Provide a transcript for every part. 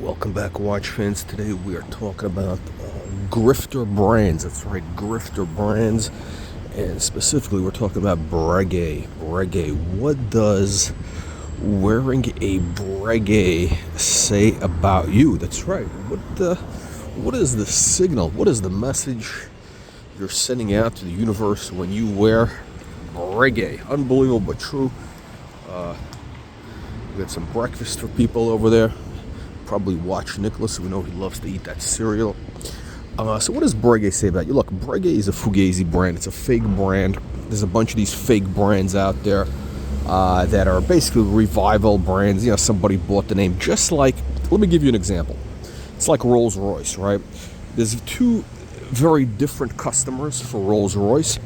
Welcome back, watch fans. Today we are talking about grifter brands. That's right, grifter brands. And specifically, we're talking about Breguet. Breguet. What does wearing a Breguet say about you? That's right. What is the signal? What is the message you're sending out to the universe when you wear Breguet? Unbelievable but true. We got some breakfast for people over there. Probably watch Nicholas. We know he loves to eat that cereal. So what does Breguet say about you? Look, Breguet is a fugazy brand. It's a fake brand. There's a bunch of these fake brands out there that are basically revival brands. You know, somebody bought the name. Just like, let me give you an example. It's like Rolls-Royce, right? There's two very different customers for Rolls-Royce.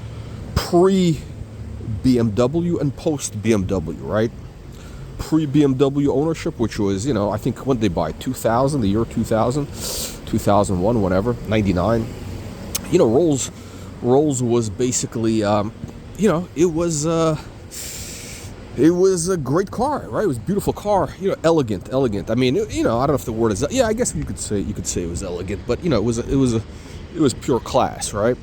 Pre-BMW and post-BMW, right? Pre-BMW ownership, which was, I think, when did they buy? 2000, the year 2000, 2001, whatever, 99. Rolls was basically, it was a great car, right? It was a beautiful car, elegant. I mean, I don't know if the word is, I guess you could say it was elegant, but it was pure class, right?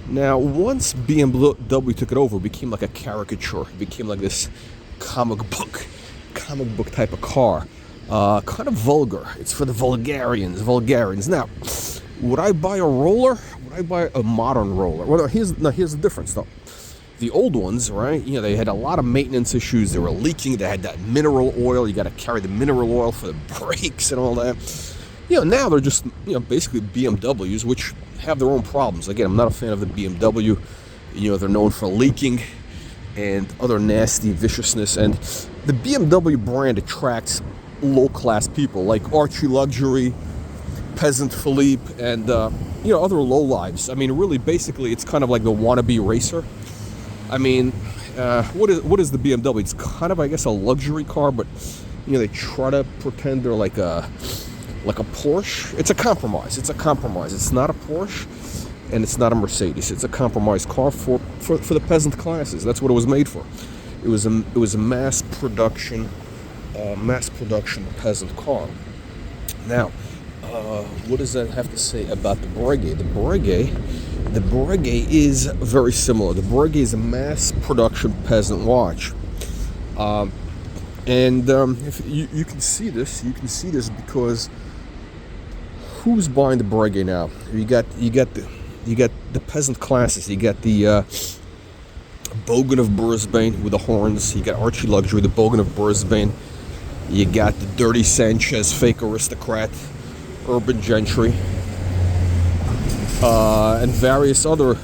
Now, once BMW took it over, it became like a caricature. It became like this comic book type of car, kind of vulgar. It's for the vulgarians. Now, would I buy a roller? Would I buy a modern roller? Well, here's the difference though. The old ones, right? They had a lot of maintenance issues. They were leaking. They had that mineral oil. You got to carry the mineral oil for the brakes and all that. Now they're just basically BMWs, which have their own problems. Again, I'm not a fan of the BMW. They're known for leaking and other nasty viciousness, and the BMW brand attracts low-class people like Archieluxury, Peasant Philippe, and other lowlives. I mean, really, basically, it's kind of like the wannabe racer. I mean, what is the BMW? It's kind of, I guess, a luxury car, but they try to pretend they're like a Porsche. It's a compromise. It's not a Porsche, and it's not a Mercedes. It's a compromise car for the peasant classes. That's what it was made for. It was a mass production peasant car. Now, what does that have to say about the Breguet? The Breguet is very similar. The Breguet is a mass production peasant watch, and if you can see this because who's buying the Breguet now? You got the peasant classes. You got the Bogan of Brisbane with the horns. You got Archie Luxury, the Bogan of Brisbane. You got the dirty Sanchez, fake aristocrat, urban gentry, and various other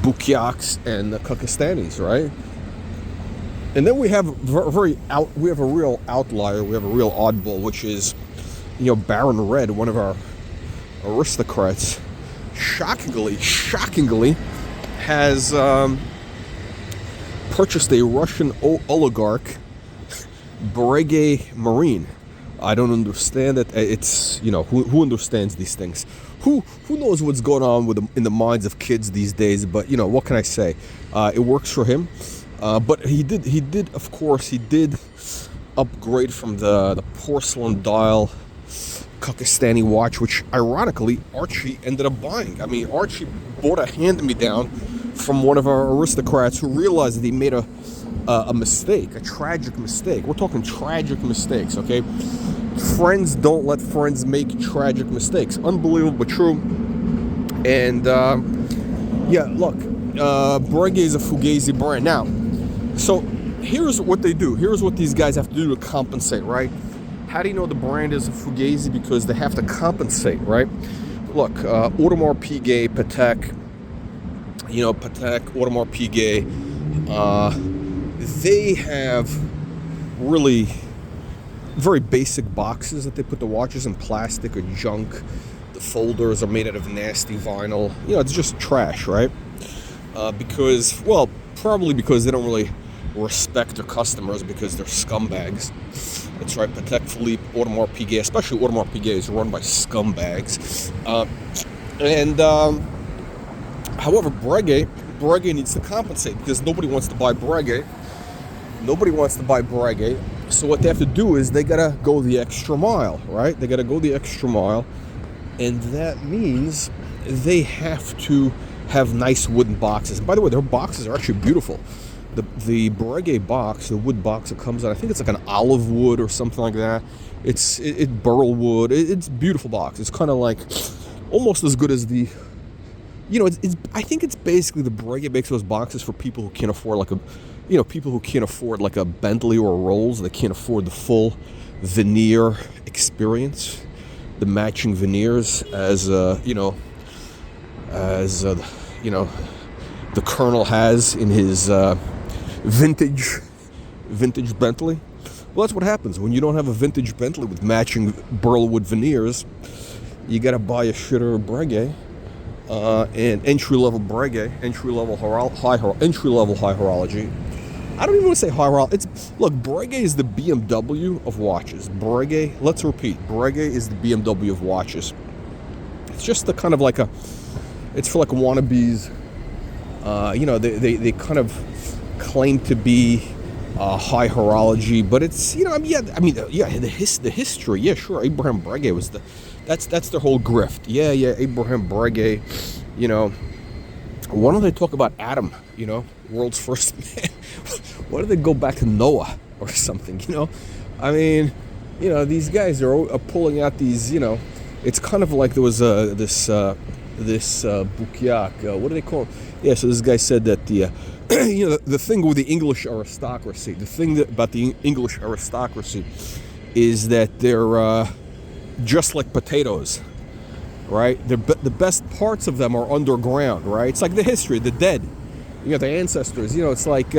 Buchiachs and Cuckistanis, right? And then we have a real outlier. We have a real oddball, which is Baron Red, one of our aristocrats. Shockingly, has purchased a Russian oligarch Breguet Marine. I don't understand that. It's who understands these things? Who knows what's going on in the minds of kids these days? But what can I say? It works for him. But he did of course upgrade from the porcelain dial Cuckistani watch, which ironically Archie ended up buying. I mean, Archie bought a hand-me-down from one of our aristocrats who realized that he made a mistake, a tragic mistake. We're talking tragic mistakes, okay? Friends don't let friends make tragic mistakes. Unbelievable but true. And look, Breguet is a fugazi brand. Now, so here's what they do. Here's what these guys have to do to compensate, right? How do you know the brand is a fugazi? Because they have to compensate, right? Look, Audemars Piguet, Patek, Audemars Piguet, they have really very basic boxes that they put the watches in, plastic or junk. The folders are made out of nasty vinyl. It's just trash, right? Probably because they don't really respect their customers, because they're scumbags. That's right, Patek Philippe, Audemars Piguet, especially Audemars Piguet, is run by scumbags. However, Breguet needs to compensate because nobody wants to buy Breguet. So what they have to do is they gotta go the extra mile, right? They gotta go the extra mile, and that means they have to have nice wooden boxes. And by the way, their boxes are actually beautiful. The Breguet box, the wood box it comes in, I think it's like an olive wood or something like that. It's burl wood. It's a beautiful box. It's kind of like almost as good as the, I think it's basically the Breguet makes those boxes for people who can't afford people who can't afford like a Bentley or a Rolls. They can't afford the full veneer experience, the matching veneers the Colonel has in his vintage Bentley. Well, that's what happens when you don't have a vintage Bentley with matching burlwood veneers. You got to buy a shitter Breguet, and entry-level Breguet, entry-level high horology. I don't even want to say high horology. Look, Breguet is the BMW of watches. Breguet, let's repeat, Breguet is the BMW of watches. It's just the kind of like it's for like wannabes. They kind of claim to be high horology, but it's the history. Yeah, sure. Abraham Breguet was that's their whole grift. Yeah, Abraham Breguet. Why don't they talk about Adam? World's first man. Why don't they go back to Noah or something? These guys are pulling out these. It's kind of like there was this Buchiach. What do they call it? Yeah, so this guy said that the the thing with the English aristocracy, about the English aristocracy is that they're just like potatoes, right? The best parts of them are underground, right? It's like the history, the dead, the ancestors. It's like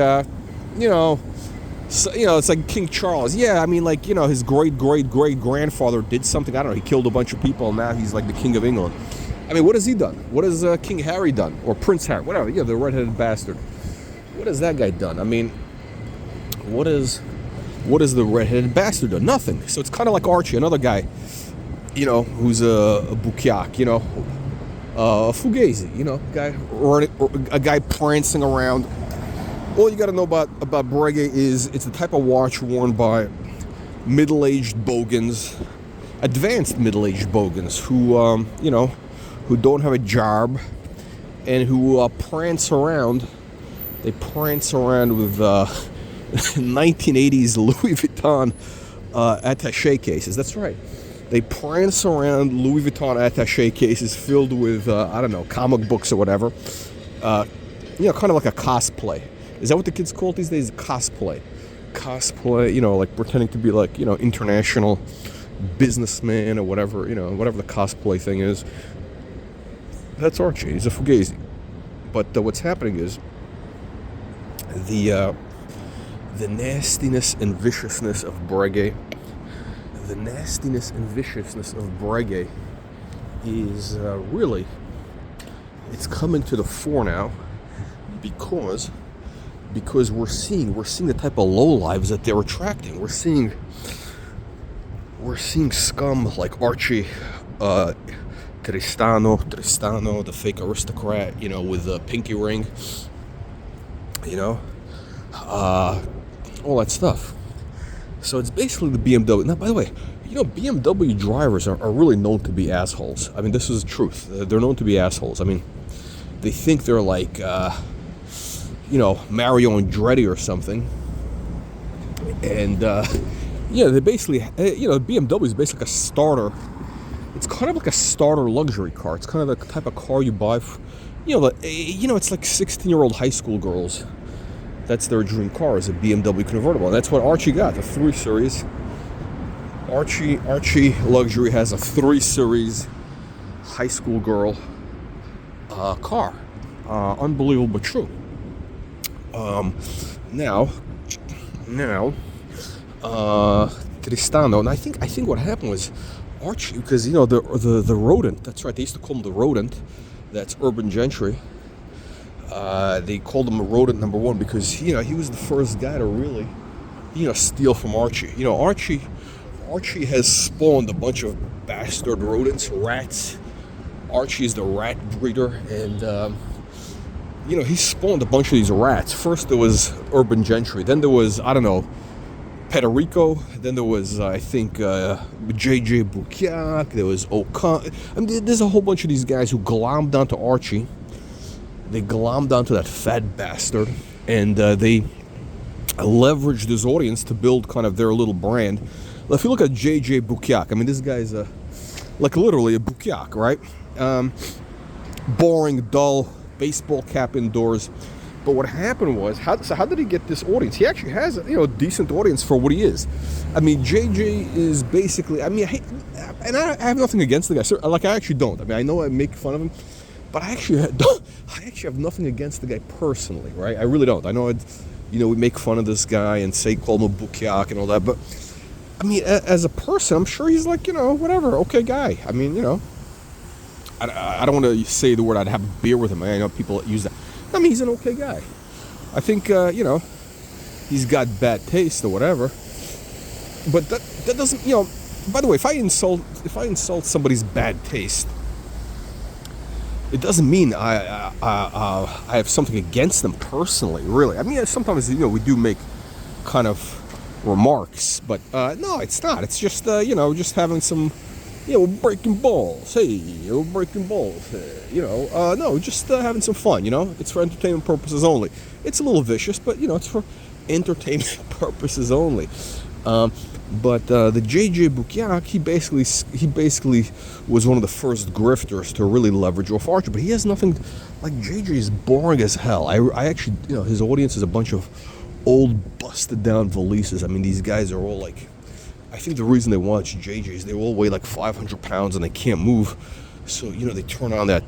it's like King Charles. Yeah, his great grandfather did something. I don't know. He killed a bunch of people, and now he's like the King of England. What has he done? What has King Harry done? Or Prince Harry? Whatever. Yeah, the redheaded bastard. What has that guy done? What has the redheaded bastard done? Nothing. So it's kind of like Archie, another guy, who's a buchiach, a fugazy, a guy prancing around. All you got to know about Breguet is it's the type of watch worn by middle-aged bogans, advanced middle-aged bogans who, who don't have a job and who prance around. They prance around with 1980s Louis Vuitton attaché cases. That's right. They prance around Louis Vuitton attaché cases filled with, comic books or whatever. Kind of like a cosplay. Is that what the kids call it these days? Cosplay. Cosplay, like pretending to be like, international businessman or whatever, whatever the cosplay thing is. That's Archie. He's a fugazi. But what's happening is the nastiness and viciousness of Breguet. The nastiness and viciousness of Breguet is really, it's coming to the fore now because we're seeing the type of lowlives that they're attracting. We're seeing scum like Archie, Tristano, the fake aristocrat, with the pinky ring, all that stuff. So it's basically the BMW. Now, by the way, BMW drivers are really known to be assholes. This is the truth. They're known to be assholes. They think they're like, Mario Andretti or something. And, they basically, BMW is basically a starter. It's kind of like a starter luxury car. It's kind of the type of car you buy for, it's like 16-year-old high school girls. That's their dream car, is a BMW convertible. And that's what Archie got, the 3 Series. Archie Luxury has a 3 Series high school girl car. Unbelievable but true. Now, Tristano, and I think what happened was Archie, because the rodent. That's right. They used to call him the rodent. That's urban gentry. They called him a rodent number 1 because he was the first guy to really steal from Archie. Archie has spawned a bunch of bastard rodents, rats. Archie is the rat breeder, and he spawned a bunch of these rats. First there was urban gentry, then there was Federico. Then there was, I think, JJ Buchiach. There was Ocuck. I mean, there's a whole bunch of these guys who glommed onto Archie. They glommed onto that fat bastard, and they leveraged his audience to build kind of their little brand. Well, if you look at JJ Buchiach, I mean, this guy's like literally a Buchiach, right? Boring, dull, baseball cap indoors. But what happened was, how did he get this audience? He actually has a decent audience for what he is. I mean, JJ is basically, I have nothing against the guy. Like, I actually don't. I mean, I know I make fun of him, but I actually have nothing against the guy personally, right? I really don't. I know, we make fun of this guy and call him a Buchiach and all that, but I mean, as a person, I'm sure he's like, whatever, okay guy. I mean, I don't want to say the word I'd have a beer with him. I know people use that. I mean, he's an okay guy. I think, he's got bad taste or whatever. But that doesn't, by the way, if I insult somebody's bad taste, it doesn't mean I have something against them personally, really. I mean, sometimes, we do make kind of remarks, but no, it's not. It's just, just having some, we're breaking balls. Hey, we're breaking balls. No, just having some fun, It's for entertainment purposes only. It's a little vicious, but, it's for entertainment purposes only. But the JJ Buchiach, he basically was one of the first grifters to really leverage off Archie. But he has nothing, like JJ is boring as hell. I actually, his audience is a bunch of old busted down valises. I mean, these guys are all like, I think the reason they watch JJ is they all weigh like 500 pounds and they can't move. So, they turn on that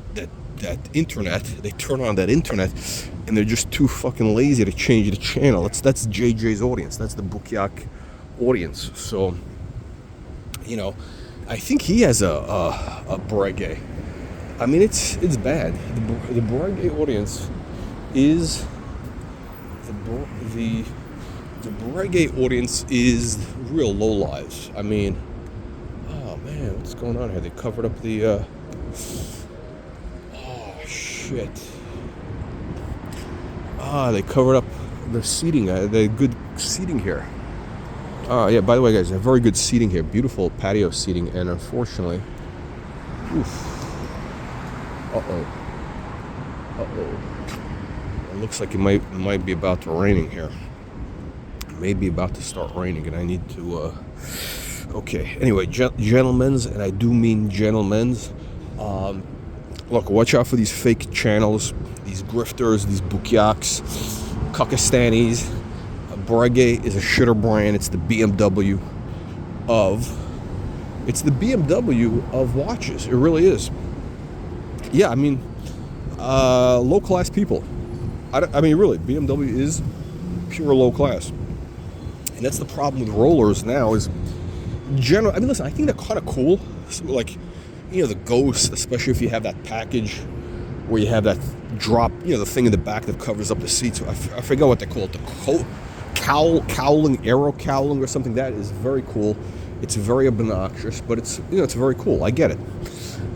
internet. They turn on that internet and they're just too fucking lazy to change the channel. That's JJ's audience. That's the Buchiach audience. So, I think he has a Breguet. I mean, it's bad. The Breguet audience is the Breguet audience is real lowlives. I mean, oh man, what's going on here? They covered up the oh shit. They covered up the seating. The good seating here. Yeah, by the way, guys, very good seating here. Beautiful patio seating, and unfortunately, it looks like it might be about to raining here. It may be about to start raining, and I need to. Okay. Anyway, gentlemen's, and I do mean gentlemen's. Look, watch out for these fake channels, these grifters, these Buchiachs, Cuckistanis. Breguet is a shitter brand. It's the BMW of watches. It really is. Yeah, I mean, low class people. I mean, really, BMW is pure low class, and that's the problem with rollers now. Is general. I mean, listen, I think they're kind of cool. So, like, the Ghost, especially if you have that package where you have that drop, the thing in the back that covers up the seats. I forget what they call it. The cowling, aero cowling or something. That is very cool. It's very obnoxious, but it's it's very cool. I get it.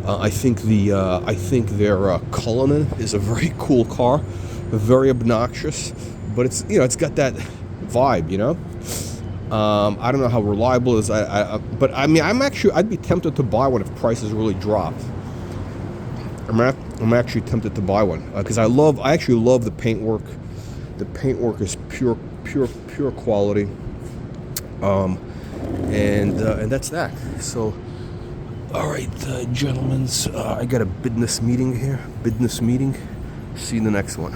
I think their Cullinan is a very cool car, very obnoxious, but it's got that vibe. I don't know how reliable it is. But I mean, I'd be tempted to buy one if prices really dropped. I'm actually tempted to buy one because I actually love the paintwork. The paintwork is pure quality, and that's that. So, all right, gentlemen, I got a business meeting here. See you in the next one.